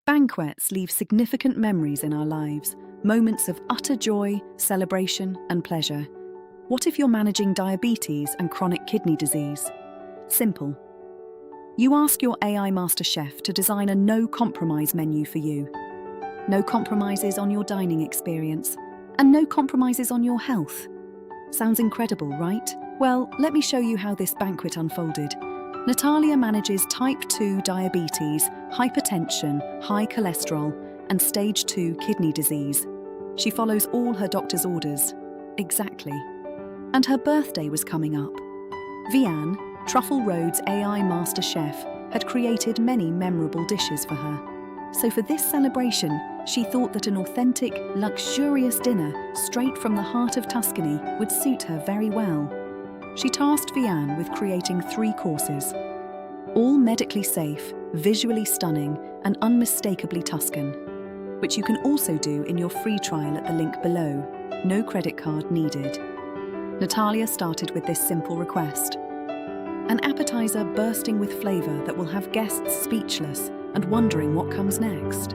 Banquets leave significant memories in our lives, moments of utter joy, celebration, and pleasure. What if you're managing diabetes and chronic kidney disease? Simple. You ask your AI master chef to design a no-compromise menu for you. No compromises on your dining experience, and no compromises on your health. Sounds incredible, right? Well, let me show you how this banquet unfolded. Natalia manages type 2 diabetes, hypertension, high cholesterol, and stage 2 kidney disease. She follows all her doctor's orders. Exactly. And her birthday was coming up. Vianne, Truffle Road's AI master chef, had created many memorable dishes for her. So for this celebration, she thought that an authentic, luxurious dinner straight from the heart of Tuscany would suit her very well. She tasked Vianne with creating 3 courses, all medically safe, visually stunning, and unmistakably Tuscan, which you can also do in your free trial at the link below. No credit card needed. Natalia started with this simple request: an appetizer bursting with flavour that will have guests speechless and wondering what comes next.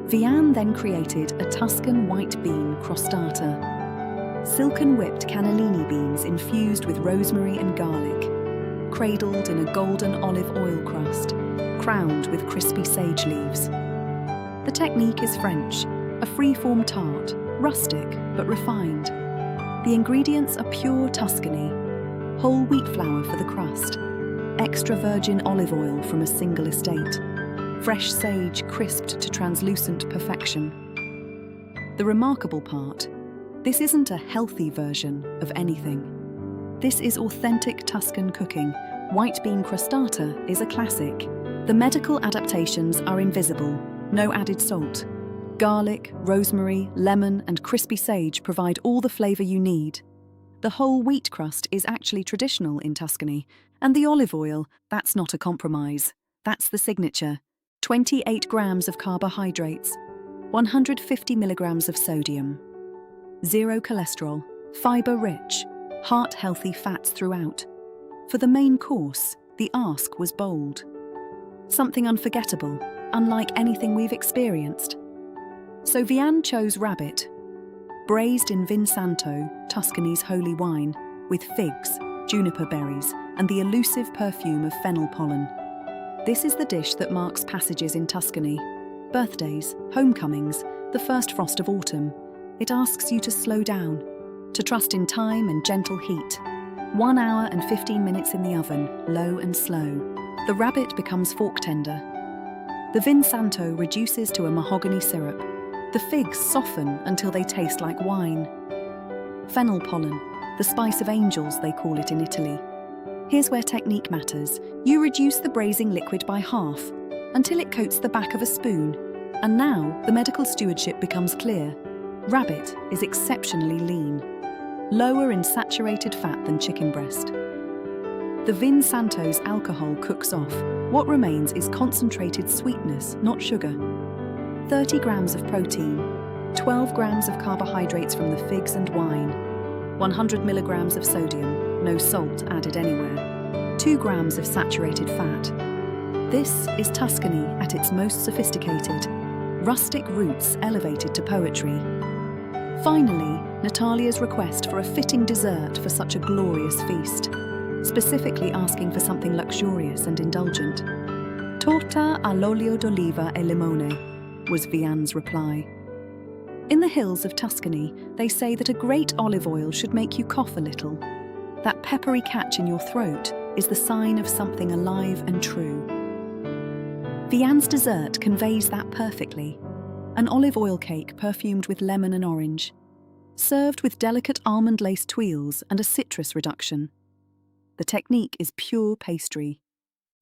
Vianne then created a Tuscan White Bean Crostata, silken whipped cannellini beans infused with rosemary and garlic, cradled in a golden olive oil crust, crowned with crispy sage leaves. The technique is French, a free-form tart, rustic but refined. The ingredients are pure Tuscany, whole wheat flour for the crust, extra virgin olive oil from a single estate, fresh sage crisped to translucent perfection. The remarkable part: this isn't a healthy version of anything. This is authentic Tuscan cooking. White bean crostata is a classic. The medical adaptations are invisible, no added salt. Garlic, rosemary, lemon, and crispy sage provide all the flavour you need. The whole wheat crust is actually traditional in Tuscany, and the olive oil, that's not a compromise. That's the signature. 28 grams of carbohydrates, 150 milligrams of sodium. 0 cholesterol, fibre-rich, heart-healthy fats throughout. For the main course, the ask was bold. Something unforgettable, unlike anything we've experienced. So Vianne chose rabbit, braised in Vin Santo, Tuscany's holy wine, with figs, juniper berries, and the elusive perfume of fennel pollen. This is the dish that marks passages in Tuscany: birthdays, homecomings, the first frost of autumn. It asks you to slow down, to trust in time and gentle heat. 1 hour and 15 minutes in the oven, low and slow. The rabbit becomes fork tender. The Vin Santo reduces to a mahogany syrup. The figs soften until they taste like wine. Fennel pollen, the spice of angels they call it in Italy. Here's where technique matters. You reduce the braising liquid by half, until it coats the back of a spoon. And now the medical stewardship becomes clear. Rabbit is exceptionally lean, lower in saturated fat than chicken breast. The Vin Santo's alcohol cooks off. What remains is concentrated sweetness, not sugar. 30 grams of protein, 12 grams of carbohydrates from the figs and wine, 100 milligrams of sodium, no salt added anywhere, 2 grams of saturated fat. This is Tuscany at its most sophisticated, rustic roots elevated to poetry. Finally, Natalia's request for a fitting dessert for such a glorious feast, specifically asking for something luxurious and indulgent. Torta all'olio d'oliva e limone, was Vianne's reply. In the hills of Tuscany, they say that a great olive oil should make you cough a little. That peppery catch in your throat is the sign of something alive and true. Vianne's dessert conveys that perfectly. An olive oil cake perfumed with lemon and orange, served with delicate almond lace tuiles and a citrus reduction. The technique is pure pastry.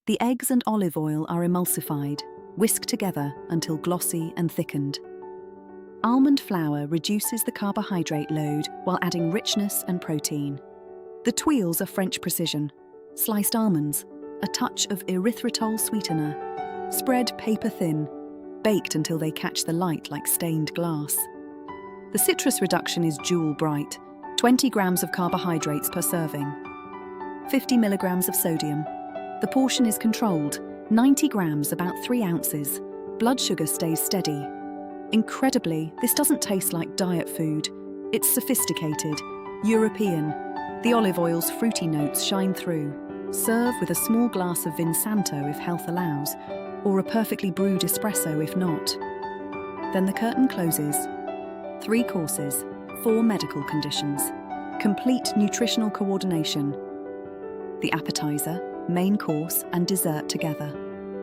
The eggs and olive oil are emulsified, whisked together until glossy and thickened. Almond flour reduces the carbohydrate load while adding richness and protein. The tuiles are French precision. Sliced almonds, a touch of erythritol sweetener, spread paper thin, baked until they catch the light like stained glass. The citrus reduction is jewel bright, 20 grams of carbohydrates per serving, 50 milligrams of sodium. The portion is controlled, 90 grams, about 3 ounces. Blood sugar stays steady. Incredibly, this doesn't taste like diet food. It's sophisticated, European. The olive oil's fruity notes shine through. Serve with a small glass of Vin Santo if health allows, or a perfectly brewed espresso if not. Then the curtain closes. 3 courses, 4 medical conditions. Complete nutritional coordination. The appetizer, main course and dessert together.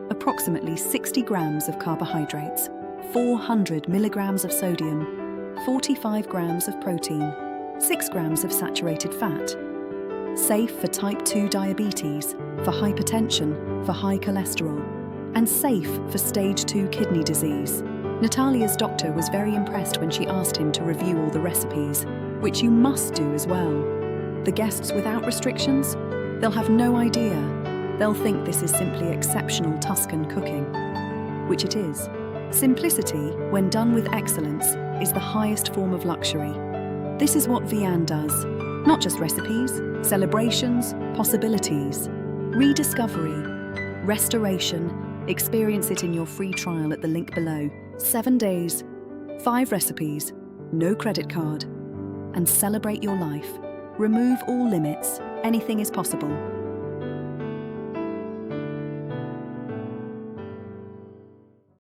Approximately 60 grams of carbohydrates, 400 milligrams of sodium, 45 grams of protein, 6 grams of saturated fat. Safe for type 2 diabetes, for hypertension, for high cholesterol, and safe for stage 2 kidney disease. Natalia's doctor was very impressed when she asked him to review all the recipes, which you must do as well. The guests without restrictions? They'll have no idea. They'll think this is simply exceptional Tuscan cooking, which it is. Simplicity, when done with excellence, is the highest form of luxury. This is what Vianne does. Not just recipes, celebrations, possibilities, rediscovery, restoration. Experience it in your free trial at the link below. 7 days, 5 recipes, no credit card, and celebrate your life. Remove all limits. Anything is possible.